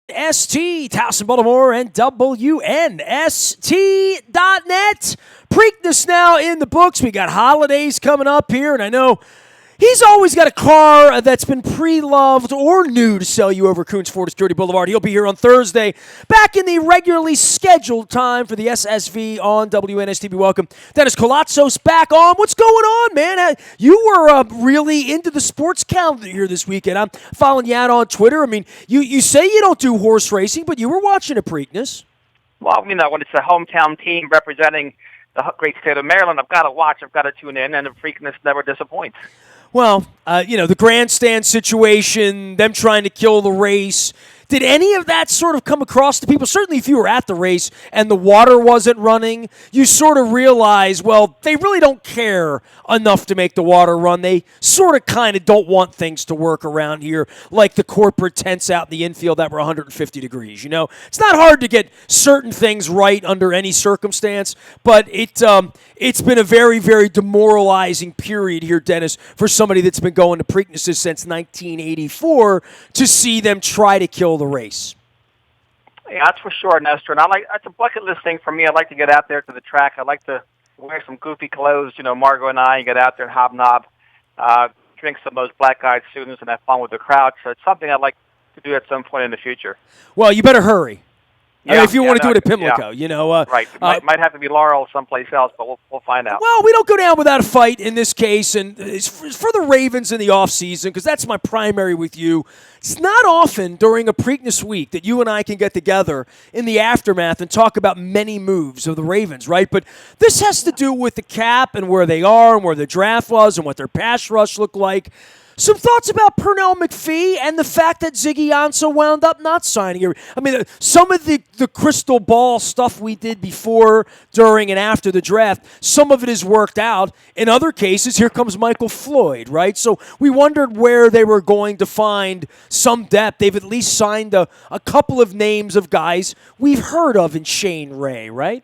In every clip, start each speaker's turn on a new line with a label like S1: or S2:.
S1: ST, Towson, Baltimore, and WNST.net. Preakness now in the books. We got holidays coming up here, and I know he's always got a car that's been pre-loved or new to sell you over Coons Ford Security Boulevard. He'll be here on Thursday, back in the regularly scheduled time for the SSV on WNSTV. Welcome. Dennis Koulatsos back on. What's going on, man? You were really into the sports calendar here this weekend. I'm following you out on Twitter. I mean, you say you don't do horse racing, but you were watching a Preakness.
S2: Well, when it's a hometown team representing the great state of Maryland, I've got to watch, I've got to tune in, and the Preakness never disappoints.
S1: Well, the grandstand situation, them trying to kill the race. Did any of that sort of come across to people? Certainly if you were at the race and the water wasn't running, you sort of realize, well, they really don't care enough to make the water run. They sort of kind of don't want things to work around here like the corporate tents out in the infield that were 150 degrees. It's not hard to get certain things right under any circumstance, but it's been a very, very demoralizing period here, Dennis, for somebody that's been going to Preaknesses since 1984 to see them try to kill the race.
S2: Yeah, that's for sure, Nestor. And that's a bucket list thing for me. I like to get out there to the track. I like to wear some goofy clothes, Margot and I, and get out there and hobnob, drink some of those black-eyed students and have fun with the crowd. So it's something I'd like to do at some point in the future.
S1: Well, you better hurry. If you want to do it at Pimlico,
S2: right. Might have to be Laurel someplace else, but we'll find out.
S1: Well, we don't go down without a fight in this case, and it's for the Ravens in the offseason, because that's my primary with you. It's not often during a Preakness week that you and I can get together in the aftermath and talk about many moves of the Ravens, right? But this has to do with the cap and where they are and where the draft was and what their pass rush looked like. Some thoughts about Pernell McPhee and the fact that Ziggy Ansah wound up not signing her. I mean, some of the crystal ball stuff we did before, during, and after the draft, some of it has worked out. In other cases, here comes Michael Floyd, right? So we wondered where they were going to find some depth. They've at least signed a couple of names of guys we've heard of in Shane Ray, right?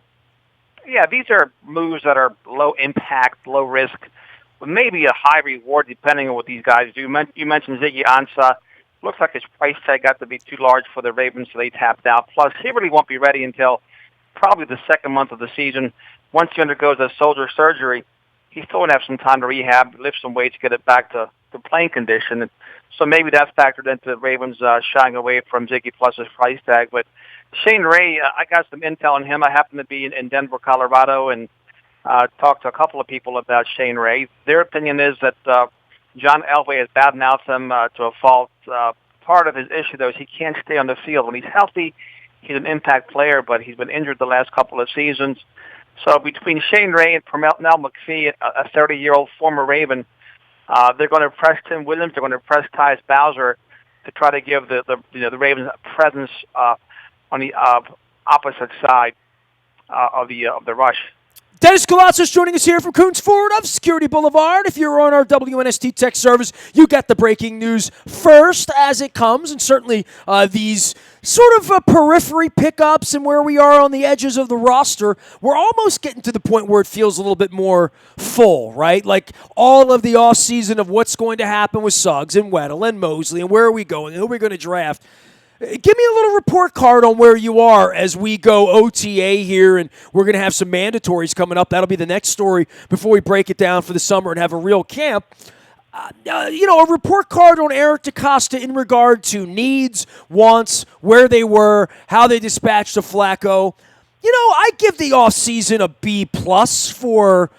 S2: Yeah, these are moves that are low impact, low risk, maybe a high reward depending on what these guys do. You mentioned Ziggy Ansah. Looks like his price tag got to be too large for the Ravens, so they tapped out. Plus, he really won't be ready until probably the second month of the season. Once he undergoes a shoulder surgery, he still would have some time to rehab, lift some weights, get it back to playing condition. So maybe that's factored into the Ravens shying away from Ziggy plus his price tag. But Shane Ray, I got some intel on him. I happen to be in Denver, Colorado, and talked to a couple of people about Shane Ray. Their opinion is that John Elway has badmouthed him to a fault. Part of his issue, though, is he can't stay on the field. When he's healthy, he's an impact player, but he's been injured the last couple of seasons. So between Shane Ray and Pernell McPhee, a 30-year-old former Raven, they're going to press Tim Williams. They're going to press Tyus Bowser to try to give the Ravens a presence on the opposite side of the rush.
S1: Dennis Koulatsos joining us here from Coons Ford of Security Boulevard. If you're on our WNST text service, you get the breaking news first as it comes, and certainly these sort of periphery pickups and where we are on the edges of the roster, we're almost getting to the point where it feels a little bit more full, right? Like all of the offseason of what's going to happen with Suggs and Weddle and Mosley and where are we going and who are we going to draft. Give me a little report card on where you are as we go OTA here, and we're going to have some mandatories coming up. That'll be the next story before we break it down for the summer and have a real camp. A report card on Eric DeCosta in regard to needs, wants, where they were, how they dispatched of Flacco. I give the offseason a B+ for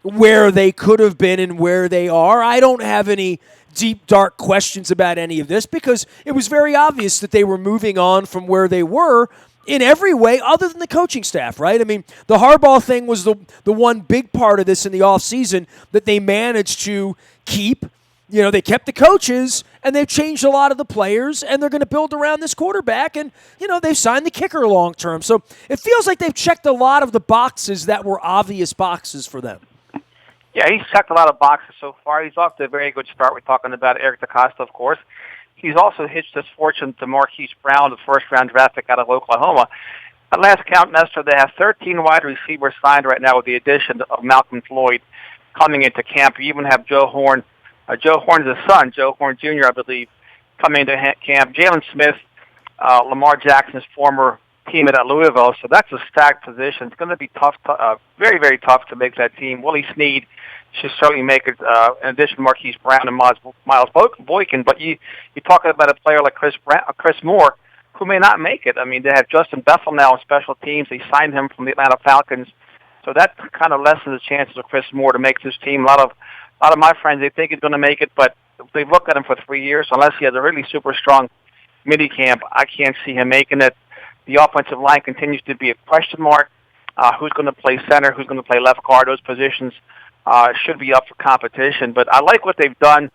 S1: where they could have been and where they are. I don't have any deep, dark questions about any of this because it was very obvious that they were moving on from where they were in every way other than the coaching staff, right? I mean, the Harbaugh thing was the one big part of this in the offseason that they managed to keep. They kept the coaches, and they've changed a lot of the players, and they're going to build around this quarterback, and, they've signed the kicker long-term. So it feels like they've checked a lot of the boxes that were obvious boxes for them.
S2: Yeah, he's checked a lot of boxes so far. He's off to a very good start. We're talking about Eric DeCosta, of course. He's also hitched his fortune to Marquise Brown, the first-round draft pick out of Oklahoma. At last count, Nestor, they have 13 wide receivers signed right now with the addition of Malcolm Floyd coming into camp. You even have Joe Horn. Joe Horn's son, Joe Horn Jr., I believe, coming into camp. Jalen Smith, Lamar Jackson's former teammate at Louisville. So that's a stacked position. It's going to be tough, very, very tough to make that team. Willie Snead should certainly make it, in addition to Marquise Brown and Miles Boykin. But you talk about a player like Chris Moore, who may not make it. I mean, they have Justin Bethel now on special teams. They signed him from the Atlanta Falcons. So that kind of lessens the chances of Chris Moore to make this team. A lot of my friends, they think he's going to make it, but they've looked at him for 3 years. Unless he has a really super strong mini camp, I can't see him making it. The offensive line continues to be a question mark. Who's going to play center? Who's going to play left guard? Those positions should be up for competition. But I like what they've done.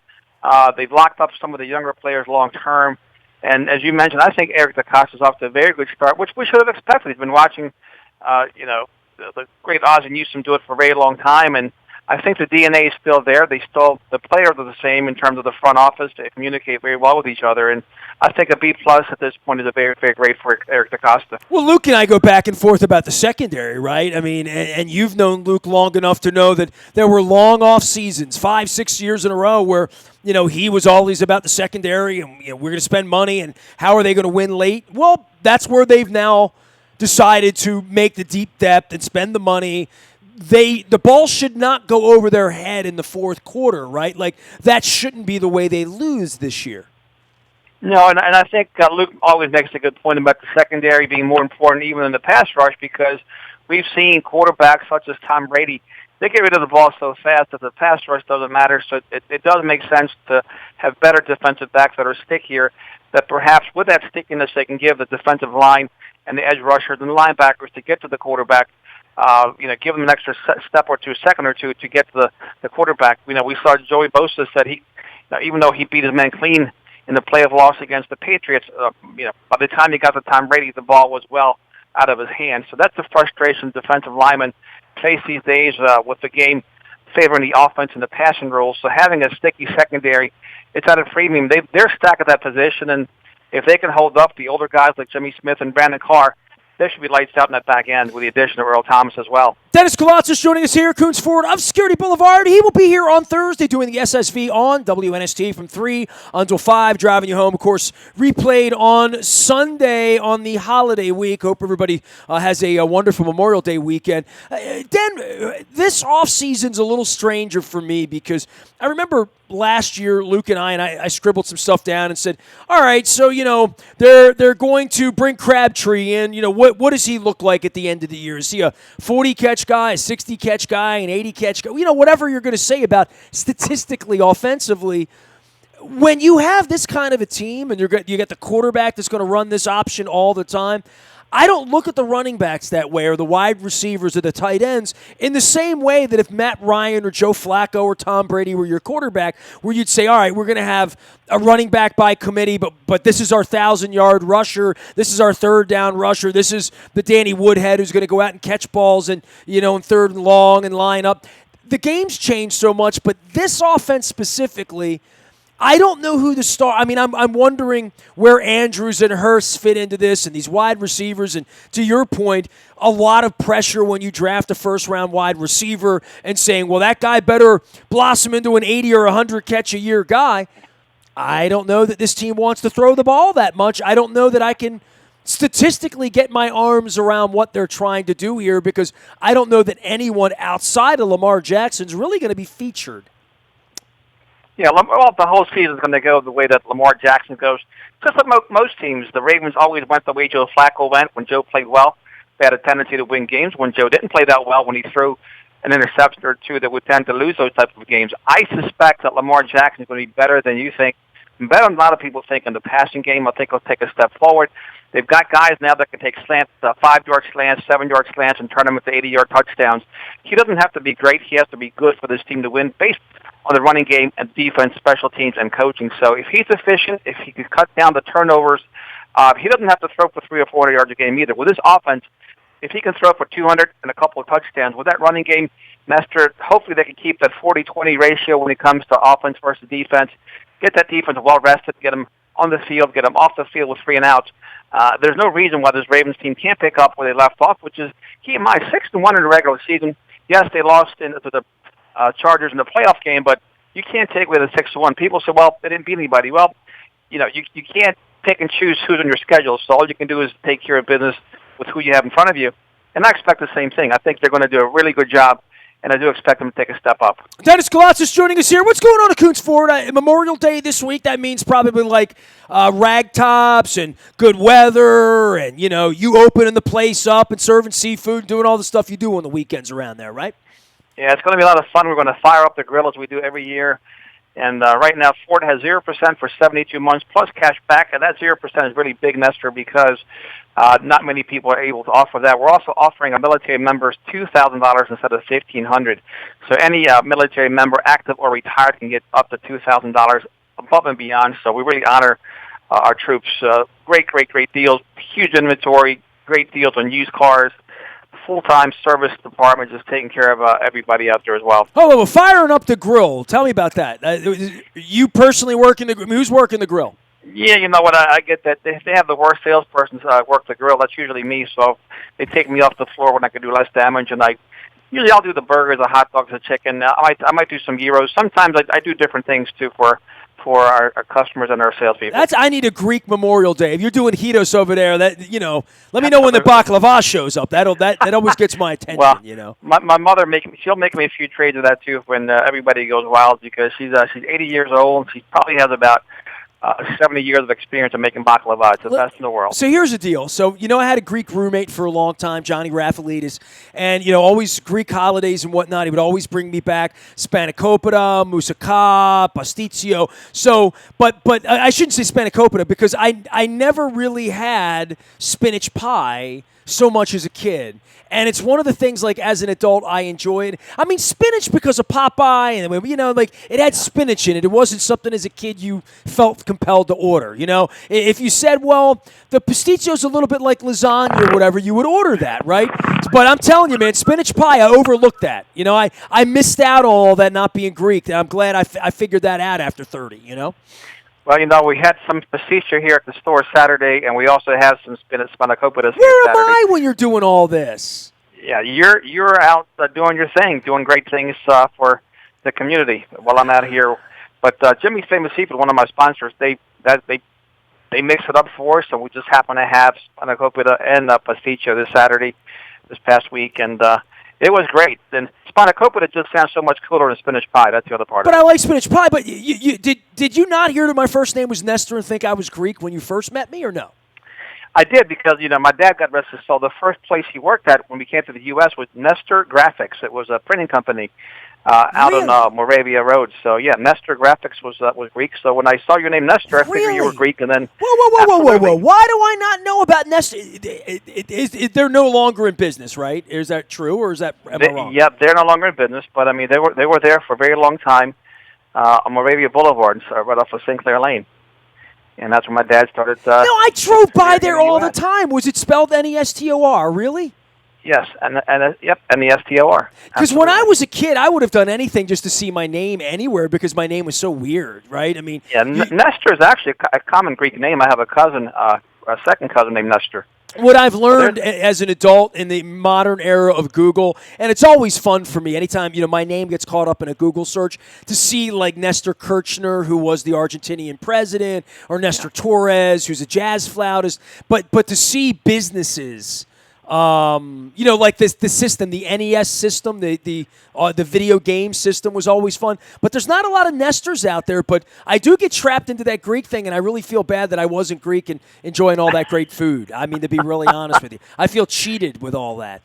S2: They've locked up some of the younger players long term. And as you mentioned, I think Eric DeCosta's off to a very good start, which we should have expected. He's been watching, the great Ozzie Newsome do it for a very long time, and I think the DNA is still there. The players are the same in terms of the front office. They communicate very well with each other, and I think a B+ at this point is a very, very great for Eric DeCosta.
S1: Well, Luke and I go back and forth about the secondary, right? I mean, and you've known Luke long enough to know that there were long off seasons, 5-6 years in a row, where he was always about the secondary, and we're going to spend money, and how are they going to win late? Well, that's where they've now decided to make the deep depth and spend the money. The ball should not go over their head in the fourth quarter, right? Like, that shouldn't be the way they lose this year.
S2: No, and I think Luke always makes a good point about the secondary being more important even than the pass rush, because we've seen quarterbacks such as Tom Brady, they get rid of the ball so fast that the pass rush doesn't matter. So it does make sense to have better defensive backs that are stickier, that perhaps with that stickiness they can give the defensive line and the edge rushers and the linebackers to get to the quarterback. Give them an extra step or two, second or two to get to the quarterback. We saw Joey Bosa said even though he beat his man clean in the playoff loss against the Patriots, by the time he got to Tom Brady, the ball was well out of his hands. So that's the frustration defensive linemen face these days with the game favoring the offense and the passing rules. So having a sticky secondary, it's at a premium. They're stacked at that position, and if they can hold up the older guys like Jimmy Smith and Brandon Carr, there should be lights out in that back end with the addition of Earl Thomas as well.
S1: Dennis Koulatsos joining us here, Coons Forward of Security Boulevard. He will be here on Thursday doing the SSV on WNST from 3 until 5, driving you home. Of course, replayed on Sunday on the holiday week. Hope everybody has a wonderful Memorial Day weekend. Den, this offseason's a little stranger for me because I remember last year, Luke and I scribbled some stuff down and said, all right, so, they're going to bring Crabtree in. What does he look like at the end of the year? Is he a 40-catch guy, a 60-catch guy, an 80-catch guy? Whatever you're going to say about statistically, offensively, when you have this kind of a team and you get the quarterback that's going to run this option all the time, I don't look at the running backs that way or the wide receivers or the tight ends in the same way that if Matt Ryan or Joe Flacco or Tom Brady were your quarterback, where you'd say, all right, we're going to have a running back by committee, but this is our 1,000-yard rusher. This is our third down rusher. This is the Danny Woodhead who's going to go out and catch balls and, in third and long and line up. The game's changed so much, but this offense specifically, I don't know who to start. I mean, I'm wondering where Andrews and Hurst fit into this and these wide receivers. And to your point, a lot of pressure when you draft a first-round wide receiver and saying, well, that guy better blossom into an 80 or 100-catch-a-year guy. I don't know that this team wants to throw the ball that much. I don't know that I can statistically get my arms around what they're trying to do here because I don't know that anyone outside of Lamar Jackson is really going to be featured.
S2: Yeah, well, the whole season is going to go the way that Lamar Jackson goes. Just like most teams, the Ravens always went the way Joe Flacco went. When Joe played well, they had a tendency to win games. When Joe didn't play that well, when he threw an interception or two, that would tend to lose those types of games. I suspect that Lamar Jackson is going to be better than you think, and better than a lot of people think in the passing game. I think he'll take a step forward. They've got guys now that can take slants, 5-yard slants, 7-yard slants, and turn them into 80-yard touchdowns. He doesn't have to be great. He has to be good for this team to win based on the running game and defense, special teams, and coaching. So if he's efficient, if he can cut down the turnovers, he doesn't have to throw for 300 or 400 yards a game either. With this offense, if he can throw for 200 and a couple of touchdowns, with that running game, Nestor, hopefully they can keep that 40-20 ratio when it comes to offense versus defense. Get that defense well-rested, get them on the field, get them off the field with 3 and outs. There's no reason why this Ravens team can't pick up where they left off, which is, keep in mind, 6-1 in the regular season. Yes, they lost into the Chargers in the playoff game, but you can't take away the 6-1. People say, well, they didn't beat anybody. Well, you can't pick and choose who's on your schedule. So all you can do is take care of business with who you have in front of you. And I expect the same thing. I think they're going to do a really good job, and I do expect them to take a step up.
S1: Dennis Koulatsos joining us here. What's going on at Coons Ford? Memorial Day this week, that means probably like rag tops and good weather and, you opening the place up and serving seafood, doing all the stuff you do on the weekends around there, right?
S2: Yeah, it's going to be a lot of fun. We're going to fire up the grill as we do every year. And right now, Ford has 0% for 72 months plus cash back, and that 0% is really big, Nestor, because not many people are able to offer that. We're also offering our military members $2,000 instead of $1,500. So any military member, active or retired, can get up to $2,000 above and beyond. So we really honor our troops. Great deals, huge inventory, great deals on used cars. Full-time service department just taking care of everybody out there as well.
S1: Oh, well, firing up the grill. Tell me about that. You personally working who's working the grill?
S2: Yeah, you know what? I get that. They have the worst salesperson work the grill. That's usually me. So they take me off the floor when I can do less damage, and I'll do the burgers, the hot dogs, the chicken. I might do some gyros. Sometimes I do different things too for our customers and our salespeople.
S1: I need a Greek Memorial Day. If you're doing Hitos over there, let me know when the baklava shows up. That always gets my attention.
S2: Well, my mother she'll make me a few trades of that too when everybody goes wild, because she's 80 years old and she probably has about 70 years of experience in making baklava. It's the best in the world.
S1: So here's the deal. So, I had a Greek roommate for a long time, Johnny Raffalidis, and, always Greek holidays and whatnot. He would always bring me back spanakopita, moussaka, pasticcio. So, but I shouldn't say spanakopita because I never really had spinach pie so much as a kid. And it's one of the things, like, as an adult, I enjoyed. I mean, spinach because of Popeye, and, it had spinach in it. It wasn't something as a kid you felt compelled to order, If you said, well, the pasticcio's a little bit like lasagna or whatever, you would order that, right? But I'm telling you, man, spinach pie, I overlooked that. I missed out on all that not being Greek. I'm glad I figured that out after 30,
S2: Well, we had some pasticcio here at the store Saturday, and we also have some spanakopita.
S1: Where am I when you're doing all this?
S2: Yeah, you're out doing your thing, doing great things for the community while I'm out here. But Jimmy's Famous Seafood, one of my sponsors, they mix it up for us, and we just happen to have spanakopita and pasticcio this past week, and it was great. And spanakopita just sounds so much cooler than spinach pie. That's the other part.
S1: But I like spinach pie. But did you not hear that my first name was Nestor and think I was Greek when you first met me, or no?
S2: I did, because my dad got rest his soul. The first place he worked at when we came to the U.S. was Nestor Graphics. It was a printing company out on Moravia Road. So yeah, Nestor Graphics was Greek. So when I saw your name Nestor, I figured you were Greek. And then
S1: whoa! Why do I not know about Nestor? They're no longer in business, right? Is that true, or am I wrong?
S2: Yeah, they're no longer in business. But I mean, they were there for a very long time on Moravia Boulevard, so right off of St. Clair Lane. And that's when my dad started.
S1: No, I drove by there all the time. Was it spelled Nestor? Really?
S2: Yes, and the STOR.
S1: Because when I was a kid, I would have done anything just to see my name anywhere because my name was so weird, right? I mean,
S2: yeah, Nestor is actually a common Greek name. I have a second cousin named Nestor.
S1: What I've learned as an adult in the modern era of Google, and it's always fun for me anytime my name gets caught up in a Google search, to see like Nestor Kirchner, who was the Argentinian president, or Nestor Torres, who's a jazz flautist, but to see businesses. Like the system, the NES system, the video game system was always fun. But there's not a lot of Nestors out there. But I do get trapped into that Greek thing, and I really feel bad that I wasn't Greek and enjoying all that great food. I mean, to be really honest with you, I feel cheated with all that.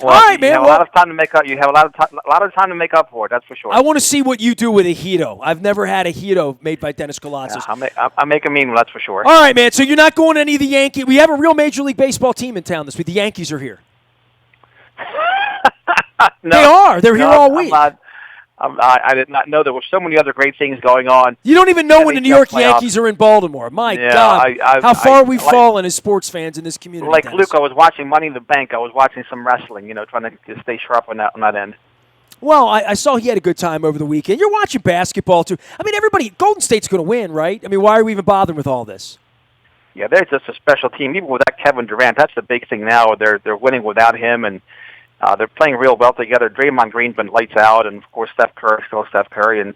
S2: Well, all right, man. You have a lot of time to make up. You have a lot of time to make up for it. That's for sure.
S1: I want to see what you do with a Hito. I've never had a Hito made by Dennis Koulatsos.
S2: Yeah, I'll make a mean one. That's for sure.
S1: All right, man. So you're not going to any of the Yankees. We have a real Major League Baseball team in town this week. The Yankees are here.
S2: No,
S1: they are. They're here all week.
S2: I did not know there were so many other great things going on.
S1: You don't even know when the New York Yankees are in Baltimore. My God, how far we've fallen as sports fans in this community.
S2: Like Luke, I was watching Money in the Bank. I was watching some wrestling, trying to stay sharp on that end.
S1: Well, I saw he had a good time over the weekend. You're watching basketball, too. I mean, Golden State's going to win, right? I mean, why are we even bothering with all this?
S2: Yeah, they're just a special team. Even without Kevin Durant, that's the big thing now. They're winning without him, and they're playing real well together. Draymond Green's been lights out, and of course Steph Curry, still Steph Curry, and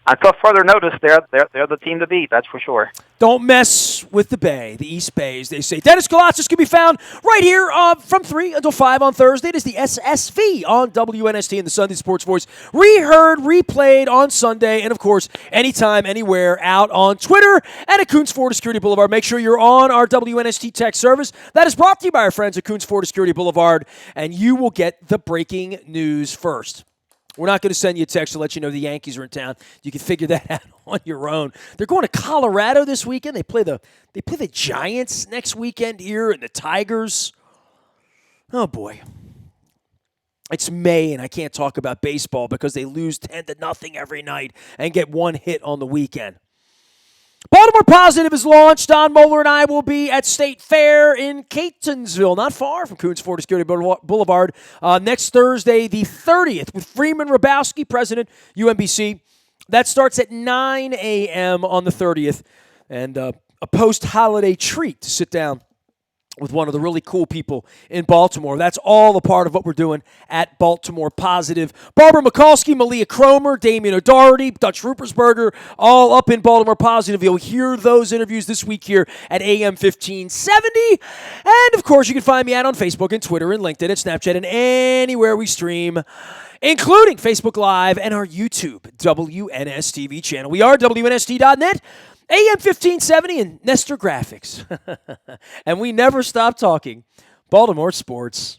S2: until further notice, they're the team to beat. That's for sure.
S1: Don't mess with the Bay, the East Bay, as they say. Dennis Koulatsos can be found right here from 3 until 5 on Thursday. It is the SSV on WNST and the Sunday Sports Voice. Reheard, replayed on Sunday, and, of course, anytime, anywhere out on Twitter and at Coons Florida Security Boulevard. Make sure you're on our WNST text service. That is brought to you by our friends at Coons Florida Security Boulevard, and you will get the breaking news first. We're not going to send you a text to let you know the Yankees are in town. You can figure that out on your own. They're going to Colorado this weekend. They play the Giants next weekend here and the Tigers. Oh boy. It's May and I can't talk about baseball because they lose 10-0 every night and get one hit on the weekend. Baltimore Positive is launched. Don Moeller and I will be at State Fair in Catonsville, not far from Coons Florida Security Boulevard, next Thursday, the 30th, with Freeman Rabowski, president, UMBC. That starts at 9 a.m. on the 30th, and a post-holiday treat to sit down with one of the really cool people in Baltimore. That's all a part of what we're doing at Baltimore Positive. Barbara Mikulski, Malia Cromer, Damian O'Doherty, Dutch Rupersberger, all up in Baltimore Positive. You'll hear those interviews this week here at AM 1570. And, of course, you can find me out on Facebook and Twitter and LinkedIn and Snapchat and anywhere we stream, including Facebook Live and our YouTube WNSTV channel. We are WNST.net. AM 1570 and Nestor Graphics. And we never stop talking Baltimore sports.